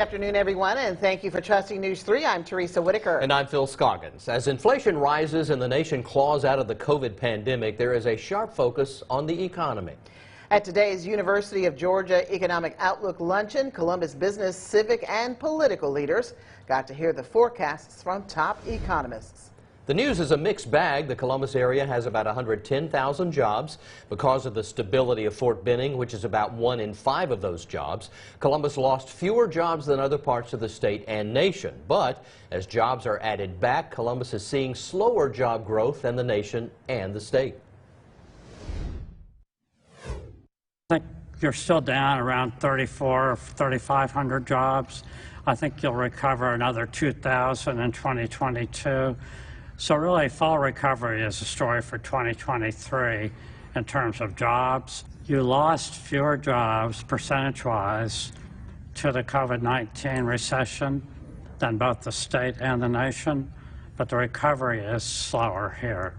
Good afternoon, everyone, and thank you for trusting News 3. I'm Teresa Whitaker. And I'm Phil Scoggins. As inflation rises and the nation claws out of the COVID pandemic, there is a sharp focus on the economy. At today's University of Georgia Economic Outlook Luncheon, Columbus business, civic, and political leaders got to hear the forecasts from top economists. The news is a mixed bag. The Columbus area has about 110,000 jobs. Because of the stability of Fort Benning, which is about 1 in 5 of those jobs, Columbus lost fewer jobs than other parts of the state and nation. But as jobs are added back, Columbus is seeing slower job growth than the nation and the state. I think you're still down around 3,400 or 3,500 jobs. I think you'll recover another 2,000 in 2022. So really, fall recovery is a story for 2023 in terms of jobs. You lost fewer jobs percentage-wise to the COVID-19 recession than both the state and the nation, but the recovery is slower here.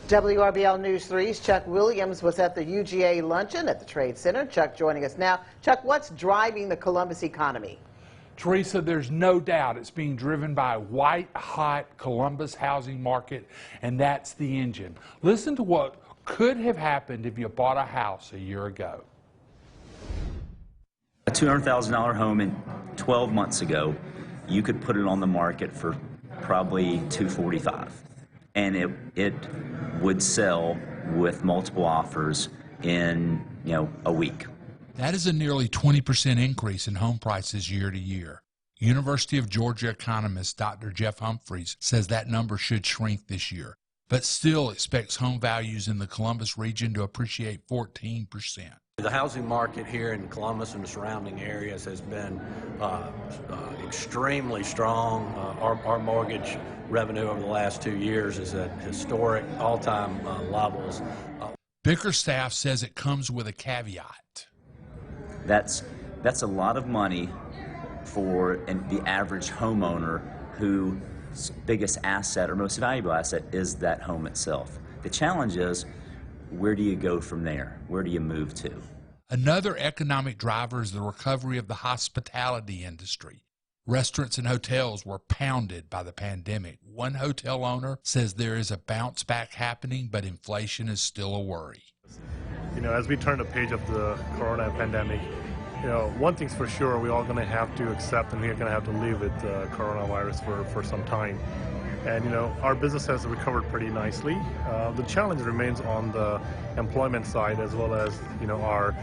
WRBL News 3's Chuck Williams was at the UGA luncheon at the Trade Center. Chuck joining us now. Chuck, what's driving the Columbus economy? Teresa, there's no doubt it's being driven by a white-hot Columbus housing market, and that's the engine. Listen to what could have happened if you bought a house a year ago. A $200,000 home in 12 months ago, you could put it on the market for probably $245,000, and it would sell with multiple offers in a week. That is a nearly 20% increase in home prices year to year. University of Georgia economist Dr. Jeff Humphreys says that number should shrink this year, but still expects home values in the Columbus region to appreciate 14%. The housing market here in Columbus and the surrounding areas has been extremely strong. Our mortgage revenue over the last 2 years is at historic all-time levels. Bickerstaff says it comes with a caveat. That's a lot of money for the average homeowner whose biggest asset or most valuable asset is that home itself. The challenge is, where do you go from there? Where do you move to? Another economic driver is the recovery of the hospitality industry. Restaurants and hotels were pounded by the pandemic. One hotel owner says there is a bounce back happening, but inflation is still a worry. As we turn the page of the corona pandemic, one thing's for sure, we're all going to have to accept and we're going to have to live with coronavirus for some time. And, our business has recovered pretty nicely. The challenge remains on the employment side as well as, our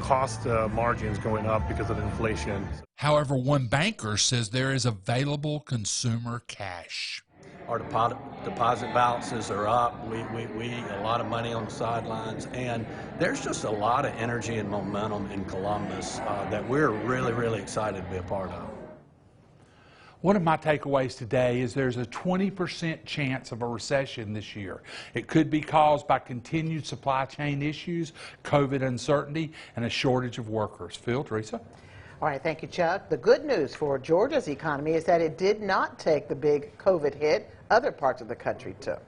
cost margins going up because of inflation. However, one banker says there is available consumer cash. Our deposit balances are up. We a lot of money on the sidelines, and there's just a lot of energy and momentum in Columbus that we're really, really excited to be a part of. One of my takeaways today is there's a 20% chance of a recession this year. It could be caused by continued supply chain issues, COVID uncertainty, and a shortage of workers. Phil, Teresa? All right, thank you, Chuck. The good news for Georgia's economy is that it did not take the big COVID hit other parts of the country took.